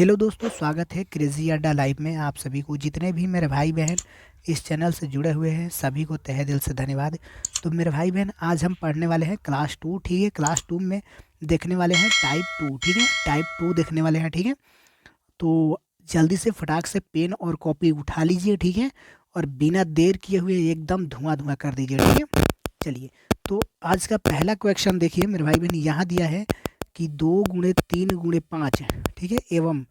Hello दोस्तों, स्वागत है क्रेजी अड्डा लाइव में। आप सभी को, जितने भी मेरे भाई बहन इस चैनल से जुड़े हुए हैं, सभी को तहे दिल से धन्यवाद। तो मेरे भाई बहन, आज हम पढ़ने वाले हैं क्लास 2। ठीक है, क्लास 2 में देखने वाले हैं टाइप 2। ठीक है, टाइप 2 देखने वाले हैं। ठीक है, तो जल्दी से फटाक से पेन और कॉपी उठा लीजिए। ठीक है, और बिना देर किए हुए एकदम धुआं धुआं कर दीजिए। ठीक है, चलिए। तो आज का पहला क्वेश्चन देखिए मेरे भाई बहन, यहाँ दिया है कि 2 × 3 × 5, ठीक है, एवं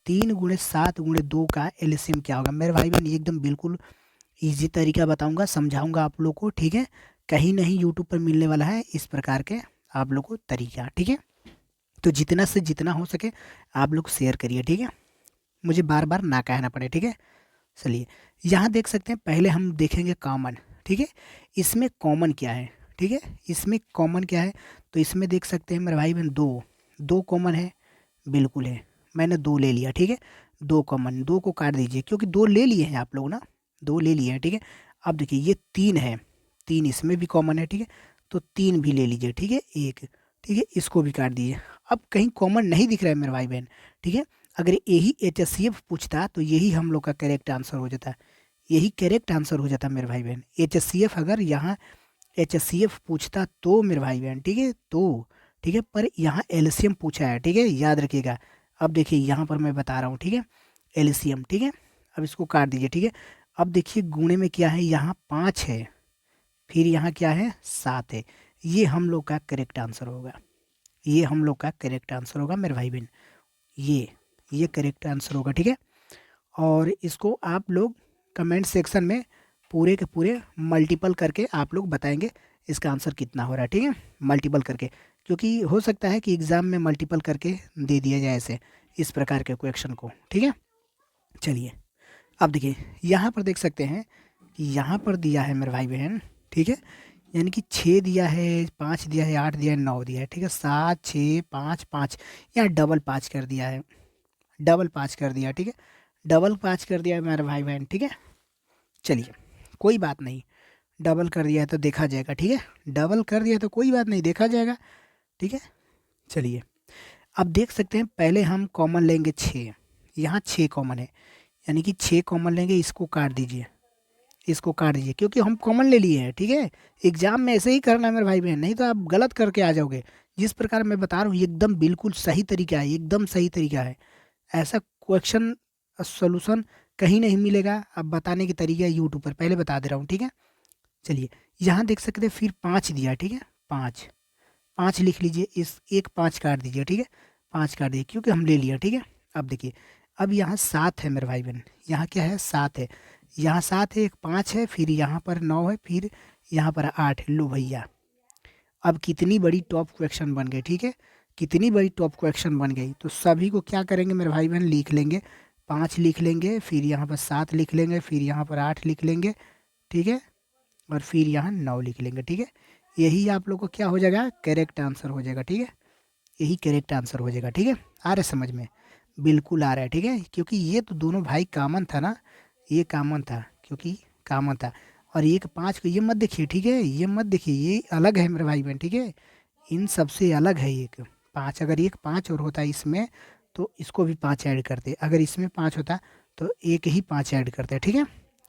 3 × 7 × 2 का एलसीएम क्या होगा। मेरे भाई बहन, ये एकदम बिल्कुल इजी तरीका बताऊंगा, समझाऊंगा आप लोग को। ठीक है, कहीं नहीं यूट्यूब पर मिलने वाला है इस प्रकार के आप लोग को तरीका। ठीक है, तो जितना से जितना हो सके आप लोग शेयर करिए। ठीक है, मुझे बार बार ना कहना पड़े। ठीक है, चलिए। यहाँ देख सकते हैं, पहले हम देखेंगे कॉमन। ठीक है, इसमें कॉमन क्या है। ठीक है, इसमें कॉमन क्या है, तो इसमें देख सकते हैं मेरे भाई बहन, दो दो कॉमन है, बिल्कुल है। मैंने दो ले लिया। ठीक है, दो कॉमन, दो को काट दीजिए क्योंकि दो ले लिए हैं आप लोग ना, दो ले लिए हैं। ठीक है, अब देखिए ये 3 है, 3 इसमें भी कॉमन है। ठीक है, तो 3 भी ले लीजिए। ठीक है, एक, ठीक है, इसको भी काट दीजिए। अब कहीं कॉमन नहीं दिख रहा है मेरे भाई बहन। ठीक है, अगर यही HCF पूछता तो यही हम लोग का करेक्ट आंसर हो जाता, यही करेक्ट आंसर हो जाता मेरे भाई बहन। HCF अगर यहाँ HCF पूछता तो मेरे भाई बहन, ठीक है, तो ठीक है, पर यहाँ एलसीएम पूछा है। ठीक है, याद रखिएगा। अब देखिए यहाँ पर मैं बता रहा हूँ। ठीक है, एलसीएम। ठीक है, अब इसको काट दीजिए। ठीक है, अब देखिए गुणे में क्या है, यहाँ 5 है, फिर यहाँ क्या है, 7 है। ये हम लोग का करेक्ट आंसर होगा, ये हम लोग का करेक्ट आंसर होगा मेरे भाई बहन, ये करेक्ट आंसर होगा। ठीक है, और इसको आप लोग कमेंट सेक्शन में पूरे के पूरे मल्टीपल करके आप लोग बताएंगे इसका आंसर कितना हो रहा है। ठीक है, मल्टीपल करके, क्योंकि हो सकता है कि एग्ज़ाम में मल्टीपल करके दे दिया जाए ऐसे इस प्रकार के क्वेश्चन को। ठीक है, चलिए। अब देखिए यहाँ पर देख सकते हैं कि यहाँ पर दिया है मेरे भाई बहन। ठीक है, यानी कि 6 दिया है, 5 दिया है, 8 दिया है, 9 दिया है। ठीक है, 7 6 5 5, यहाँ डबल 5 कर दिया है, डबल 5 कर दिया। ठीक है, डबल 5 कर दिया है मेरे भाई बहन। ठीक है, चलिए, कोई बात नहीं, डबल कर दिया है तो देखा जाएगा। ठीक है, डबल कर दिया तो कोई बात नहीं, देखा जाएगा। ठीक है, चलिए। अब देख सकते हैं, पहले हम कॉमन लेंगे 6, यहाँ 6 कॉमन है, यानी कि 6 कॉमन लेंगे, इसको काट दीजिए, इसको काट दीजिए, क्योंकि हम कॉमन ले लिए हैं। ठीक है, एग्जाम में ऐसे ही करना है मेरे भाई बहन, नहीं तो आप गलत करके आ जाओगे। जिस प्रकार मैं बता रहा हूँ एकदम बिल्कुल सही तरीका है, एकदम सही तरीका है। ऐसा क्वेश्चन सोल्यूशन कहीं नहीं मिलेगा। अब बताने की तरीका यूट्यूब पर पहले बता दे रहा हूँ। ठीक है, चलिए। यहाँ देख सकते हैं, फिर 5 दिया। ठीक है, 5 5 लिख लीजिए, इस एक 5 काट दीजिए। ठीक है, 5 काट दीजिए क्योंकि हम ले लिया। ठीक है, अब देखिए, अब यहाँ 7 है मेरे भाई बहन, यहाँ क्या है, 7 है, यहाँ 7 है, एक 5 है, फिर यहाँ पर 9 है, फिर यहाँ पर 8 है। लो भैया, अब कितनी बड़ी टॉप क्वेश्चन बन गई। ठीक है, कितनी बड़ी टॉप क्वेश्चन बन गई। तो सभी को क्या करेंगे मेरे भाई बहन, लिख लेंगे, 5 लिख लेंगे, फिर यहाँ पर 7 लिख लेंगे, फिर यहाँ पर 8 लिख लेंगे। ठीक है, और फिर यहाँ 9 लिख लेंगे। ठीक है, यही आप लोग को क्या हो जाएगा, करेक्ट आंसर हो जाएगा। ठीक है, यही करेक्ट आंसर हो जाएगा। ठीक है, आ रहा है समझ में, बिल्कुल आ रहा है। ठीक है, क्योंकि ये तो दोनों भाई कॉमन था ना, ये कॉमन था, क्योंकि कॉमन था। और एक 5 को ये मत देखिए। ठीक है, ये मत देखिए, ये अलग है मेरे भाई बहन। ठीक है, इन सबसे अलग है एक 5। अगर एक 5 और होता है इसमें तो इसको भी 5 ऐड करते, अगर इसमें 5 होता तो एक ही 5 ऐड करते। ठीक है,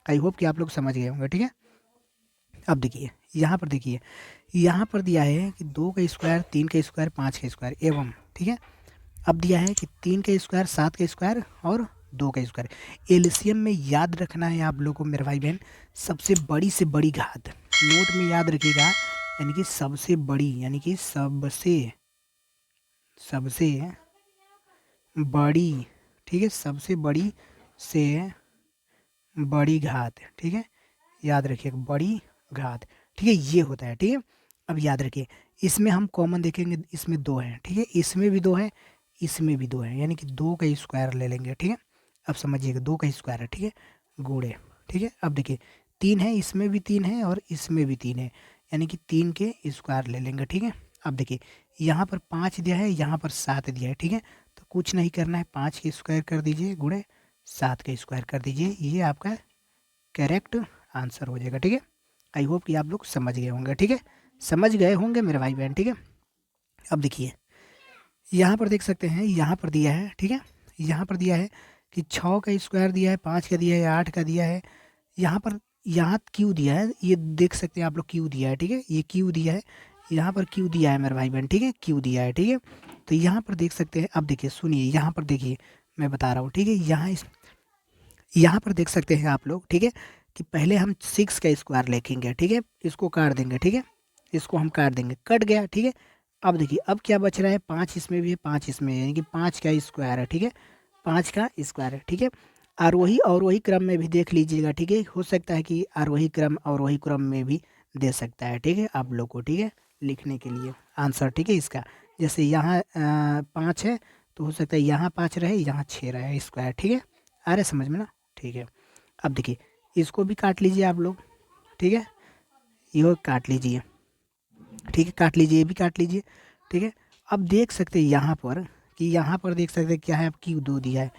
आई होप कि आप लोग समझ गए होंगे। ठीक है, अब देखिए यहाँ पर, देखिए यहाँ पर दिया है कि 2 का स्क्वायर, 3 का स्क्वायर, 5 का स्क्वायर एवं, ठीक है, अब दिया है कि 3 का स्क्वायर, 7 का स्क्वायर और 2 का स्क्वायर। एलसीएम में याद रखना है आप लोगों को मेरे भाई बहन, सबसे बड़ी से बड़ी घात नोट में याद रखिएगा, यानी कि सबसे बड़ी, यानी कि सबसे सबसे बड़ी, ठीक है, सबसे बड़ी से बड़ी घात। ठीक है, याद रखिएगा, बड़ी घात। ठीक है, ये होता है। ठीक है, अब याद रखिए, इसमें हम कॉमन देखेंगे, इसमें 2 है। ठीक है, इसमें भी 2 है, इसमें भी 2 है, यानी कि 2 का स्क्वायर ले लेंगे। ठीक है, अब समझिएगा, 2 का स्क्वायर है। ठीक है, गुणे। ठीक है, अब देखिए 3 है, इसमें भी 3 है और इसमें भी 3 है, यानी कि 3 के स्क्वायर ले लेंगे। ठीक है, अब देखिए यहाँ पर 5 दिया है, यहाँ पर 7 दिया है। ठीक है, तो कुछ नहीं करना है, 5 के स्क्वायर कर दीजिए, गुणे 7 के स्क्वायर कर दीजिए, ये आपका करेक्ट आंसर हो जाएगा। ठीक है, आई होप कि आप लोग समझ गए होंगे। ठीक है, समझ गए होंगे मेरे भाई बहन। ठीक है, अब देखिए यहाँ पर देख सकते हैं, यहाँ पर दिया है। ठीक है, यहाँ पर दिया है कि 6 का स्क्वायर दिया है, 5 का दिया है, 8 का दिया है। यहाँ पर यहाँ क्यू दिया है, ये देख सकते हैं आप लोग, क्यू दिया है, ठीक है, ये क्यू दिया है, यहाँ पर क्यू दिया है मेरे भाई बहन, ठीक है, क्यू दिया है, ठीक है। तो यहाँ पर देख सकते हैं, अब देखिए सुनिए, यहाँ पर देखिए मैं बता रहा हूँ, ठीक है, यहाँ पर देख सकते हैं आप लोग, ठीक है, कि पहले हम 6 का स्क्वायर लिखेंगे, ठीक है, इसको काट देंगे, ठीक है, इसको हम काट देंगे, कट गया, ठीक है। अब देखिए अब क्या बच रहा है, 5 इसमें भी है, 5 इसमें है, यानी कि 5 का स्क्वायर है, ठीक है, 5 का स्क्वायर है, ठीक है। और वही क्रम में भी देख लीजिएगा, ठीक है, हो सकता है कि और वही क्रम में भी दे सकता है, ठीक है, आप लोग को, ठीक है, लिखने के लिए आंसर, ठीक है, इसका जैसे यहाँ 5 है, तो हो सकता है यहाँ 5 रहे, यहाँ 6 रहे स्क्वायर, ठीक है, आ रहा है समझ में ना, ठीक है। अब देखिए इसको भी काट लीजिए आप लोग, ठीक है, ये काट लीजिए, ठीक है, काट लीजिए, ये भी काट लीजिए, ठीक है। अब देख सकते हैं यहाँ पर कि यहाँ पर देख सकते हैं क्या है, क्यू 2 दिया है,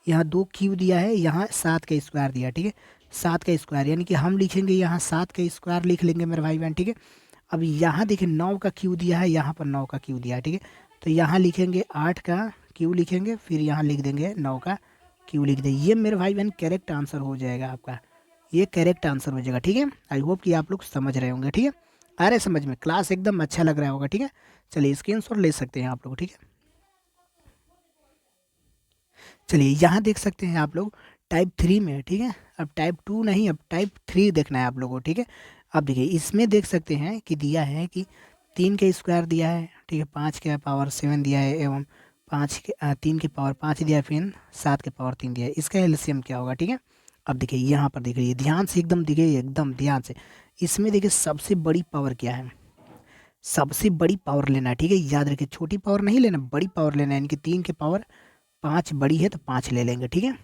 यहाँ 2 क्यू दिया है, यहाँ 7 का स्क्वायर दिया है, ठीक है, 7 का स्क्वायर, यानी कि हम लिखेंगे यहाँ 7 का स्क्वायर लिख लेंगे मेरे भाई बहन, ठीक है। अब यहाँ देखिए 9 का क्यू दिया है, यहाँ पर 9 का क्यू दिया है, ठीक है, तो यहाँ लिखेंगे 8 का क्यू लिखेंगे, फिर यहाँ लिख देंगे 9 का क्यू लिख देंगे। ये मेरे भाई बहन करेक्ट आंसर हो जाएगा आपका, ये करेक्ट आंसर हो जाएगा, ठीक है। आई होप कि आप लोग समझ रहे होंगे, ठीक है, आ रहे समझ में, क्लास एकदम अच्छा लग रहा होगा, ठीक है। चलिए स्क्रीनशॉट ले सकते हैं आप लोग, ठीक है। चलिए यहाँ देख सकते हैं आप लोग टाइप 3 में, ठीक है, अब टाइप 2 नहीं, अब टाइप 3 देखना है आप लोगों को, ठीक है। अब देखिए इसमें देख सकते हैं कि दिया है कि 3 का स्क्वायर दिया है, ठीक है, 5 के पावर 7 दिया है, एवं 3 के पावर 5 दिया है, फिर 7 के पावर 3 दिया है, इसका एलसीएम क्या होगा, ठीक है। अब देखिए यहाँ पर देखिए ध्यान से, एकदम देखिए, एकदम ध्यान से, इसमें देखिए सबसे बड़ी पावर क्या है, सबसे बड़ी पावर लेना है, ठीक है, याद रखिए, छोटी पावर नहीं लेना, बड़ी पावर लेना है, यानी कि 3 के पावर 5 बड़ी है तो 5 ले लेंगे, ठीक है।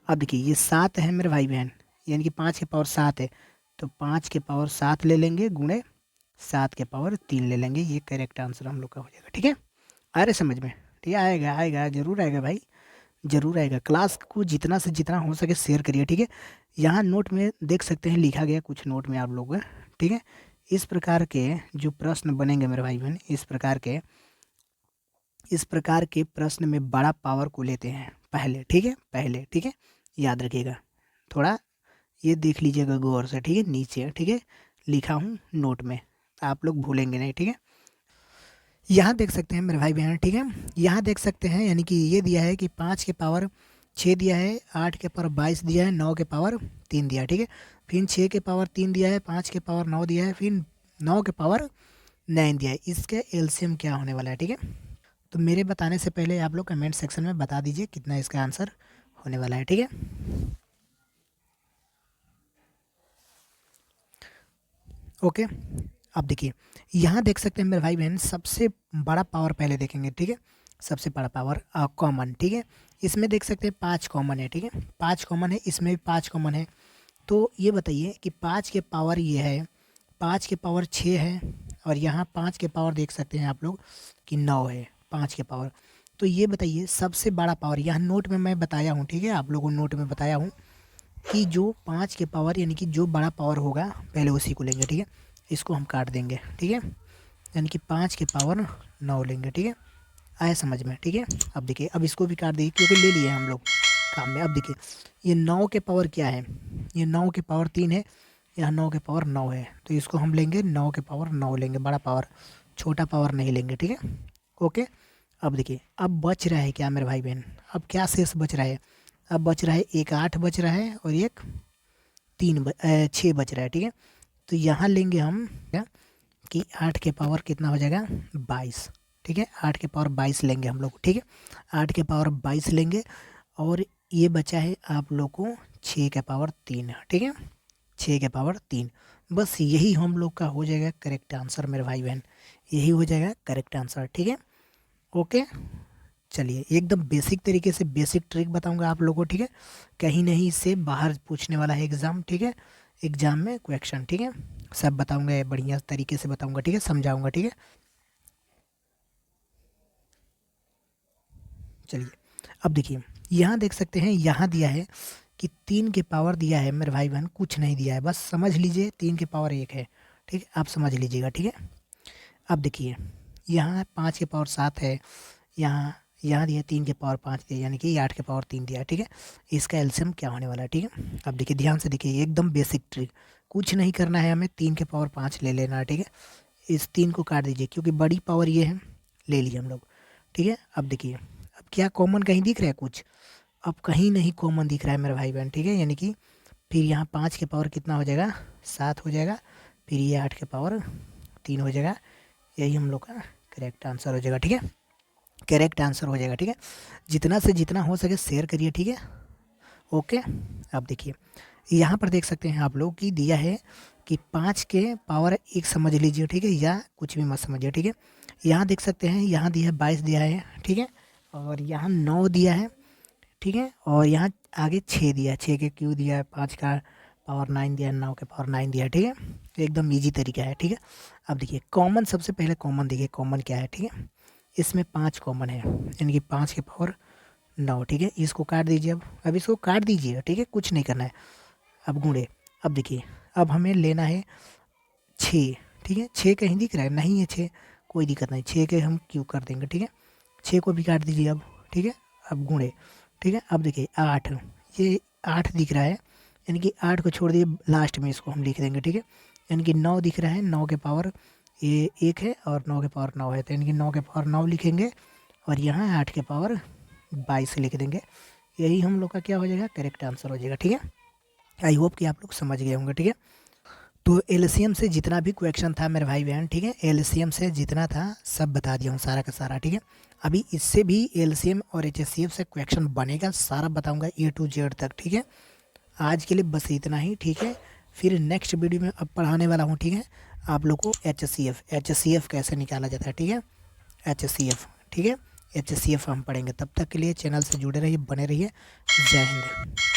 अब देखिए ये 7 है मेरे भाई बहन, यानी कि 5 के पावर 7 है, तो 5 के पावर 7 ले लेंगे, गुणे 7 के पावर 3 ले लेंगे, ये करेक्ट आंसर हम लोग का हो जाएगा, ठीक है। आ रहे समझ में, ठीक है, आएगा आएगा, जरूर आएगा भाई, जरूर आएगा। क्लास को जितना से जितना हो सके शेयर करिए, ठीक है। यहाँ नोट में देख सकते हैं लिखा गया कुछ नोट में आप लोग, ठीक है। इस प्रकार के जो प्रश्न बनेंगे मेरे भाई बहन, इस प्रकार के प्रश्न में बड़ा पावर को लेते हैं पहले, ठीक है, पहले, ठीक है, याद रखिएगा, थोड़ा ये देख लीजिएगा गौर से, ठीक है, नीचे, ठीक है, लिखा हूँ नोट में, आप लोग भूलेंगे नहीं, ठीक है। यहाँ देख सकते हैं मेरे भाई बहन, ठीक है, यहाँ देख सकते हैं, यानी कि ये दिया है कि 5 के पावर 6 दिया है, 8 के पावर 22 दिया है, 9 के पावर 3 दिया है, ठीक है, फिर 6 के पावर 3 दिया है, 5 के पावर 9 दिया है, फिर 9 के पावर 9 दिया है, इसका एलसीएम क्या होने वाला है, ठीक है। तो मेरे बताने से पहले आप लोग कमेंट सेक्शन में बता दीजिए कितना इसका आंसर होने वाला है, ठीक है। ओके, अब देखिए यहाँ देख सकते हैं मेरे भाई बहन, सबसे बड़ा पावर पहले देखेंगे, ठीक है, सबसे बड़ा पावर कॉमन, ठीक है, इसमें देख सकते हैं 5 कॉमन है, ठीक है, 5 कॉमन है, इसमें भी 5 कॉमन है, तो ये बताइए कि 5 के पावर ये है, 5 के पावर 6 है, और यहाँ 5 के पावर देख सकते हैं आप लोग कि 9 है, 5 के पावर। तो ये बताइए सबसे बड़ा पावर, यहाँ नोट में मैं बताया हूँ, ठीक है, आप लोगों को नोट में बताया हूँ कि जो 5 के पावर, यानी कि जो बड़ा पावर होगा पहले उसी को लेंगे, ठीक है, इसको हम काट देंगे, ठीक है, यानी कि 5 के पावर 9 लेंगे, ठीक है, आया समझ में, ठीक है। अब देखिए अब इसको भी काट देंगे क्योंकि ले लिए हम लोग काम में। अब देखिए ये 9 के पावर क्या है, ये 9 के पावर 3 है, यहाँ 9 के पावर 9 है, तो इसको हम लेंगे 9 के पावर 9 लेंगे, बड़ा पावर, छोटा पावर नहीं लेंगे, ठीक है। ओके, अब देखिए अब बच रहा है क्या मेरे भाई बहन, अब क्या शेष बच रहा है, अब बच रहा है एक 8 बच रहा है, और एक 6 बच रहा है, ठीक है। तो यहाँ लेंगे हम क्या कि 8 के पावर कितना हो जाएगा 22, ठीक है, 8 के पावर 22 लेंगे हम लोग, ठीक है, 8 के पावर 22 लेंगे, और ये बचा है आप लोग को 6 के पावर 3, ठीक है, 6 के पावर 3, बस यही हम लोग का हो जाएगा करेक्ट आंसर मेरे भाई बहन, यही हो जाएगा करेक्ट आंसर, ठीक है। ओके, चलिए एकदम बेसिक तरीके से बेसिक ट्रिक बताऊंगा आप लोगों को, ठीक है, कहीं नहीं से बाहर पूछने वाला है एग्ज़ाम, ठीक है, एग्ज़ाम में क्वेश्चन, ठीक है, सब बताऊंगा, बढ़िया तरीके से बताऊंगा, ठीक है, समझाऊंगा, ठीक है। चलिए अब देखिए यहाँ देख सकते हैं, यहाँ दिया है कि 3 के पावर दिया है मेरे भाई बहन, कुछ नहीं दिया है, बस समझ लीजिए 3 के पावर 1 है, ठीक है, आप समझ लीजिएगा, ठीक है। अब देखिए यहाँ 5 के पावर 7 है, यहाँ यहाँ दिया 3 के पावर 5 दिया, यानी कि 8 के पावर 3 दिया, ठीक है। इसका एलसीएम क्या होने वाला है, ठीक है। अब देखिए ध्यान से देखिए, एकदम बेसिक ट्रिक, कुछ नहीं करना है, हमें 3 के पावर 5 ले लेना है, ठीक है। इस 3 को काट दीजिए क्योंकि बड़ी पावर ये है, ले लिए हम लोग, ठीक है। अब देखिए, अब क्या कॉमन कहीं दिख रहा है कुछ? अब कहीं नहीं कॉमन दिख रहा है मेरे भाई बहन, ठीक है। यानी कि फिर यहाँ 5 के पावर कितना हो जाएगा, 7 हो जाएगा, फिर ये 8 के पावर 3 हो जाएगा। यही हम लोग का करेक्ट आंसर हो जाएगा, ठीक है। करेक्ट आंसर हो जाएगा, ठीक है। जितना से जितना हो सके शेयर करिए, ठीक है। ओके। अब देखिए यहाँ पर देख सकते हैं आप लोग कि दिया है कि 5 के पावर 1 समझ लीजिए, ठीक है, या कुछ भी मत समझिए, ठीक है। यहाँ देख सकते हैं, यहाँ दिया है 22 दिया है, ठीक है, और यहाँ 9 दिया है, ठीक है, और यहाँ आगे 6 दिया है, 6 के क्यू दिया है, 5 का पावर 9 दिया है, 9 के पावर 9 दिया है, ठीक है। एकदम ईजी तरीका है, ठीक है। अब देखिए कॉमन, सबसे पहले कॉमन देखिए, कॉमन क्या है, ठीक है। इसमें 5 कॉमन है, यानी कि 5 के पावर 9, ठीक है। इसको काट दीजिए, अब इसको काट दीजिए, ठीक है, कुछ नहीं करना है। अब गुणे, अब देखिए, अब हमें लेना है 6, ठीक है। 6 कहीं दिख रहा है, नहीं है 6, कोई दिक्कत नहीं, 6 के हम क्यू कर देंगे, ठीक है। 6 को भी काट दीजिए अब, ठीक है। अब गुणे, ठीक है। अब देखिए 8, ये 8 दिख रहा है, यानी कि 8 को छोड़ दिए, लास्ट में इसको हम लिख देंगे, ठीक है। यानी कि 9 दिख रहा है, 9 के पावर ये 1 है और 9 के पावर 9 है, तो यानी कि 9 के पावर 9 लिखेंगे और यहाँ 8 के पावर 22 लिख देंगे। यही हम लोग का क्या हो जाएगा, करेक्ट आंसर हो जाएगा, ठीक है। आई होप कि आप लोग समझ गए होंगे, ठीक है। तो एलसीएम से जितना भी क्वेश्चन था मेरे भाई बहन, ठीक है, एलसीएम से जितना था सब बता दिया हूँ, सारा का सारा, ठीक है। अभी इससे भी एलसीएम और एचएससीएफ से क्वेश्चन बनेगा, सारा बताऊंगा ए टू जेड तक, ठीक है। आज के लिए बस इतना ही, ठीक है। फिर नेक्स्ट वीडियो में अब पढ़ाने वाला हूँ, ठीक है, आप लोग को एचएससीएफ कैसे निकाला जाता है, ठीक है। एचएससीएफ, ठीक है, एचएससीएफ हम पढ़ेंगे। तब तक के लिए चैनल से जुड़े रहिए, बने रहिए। जय हिंद।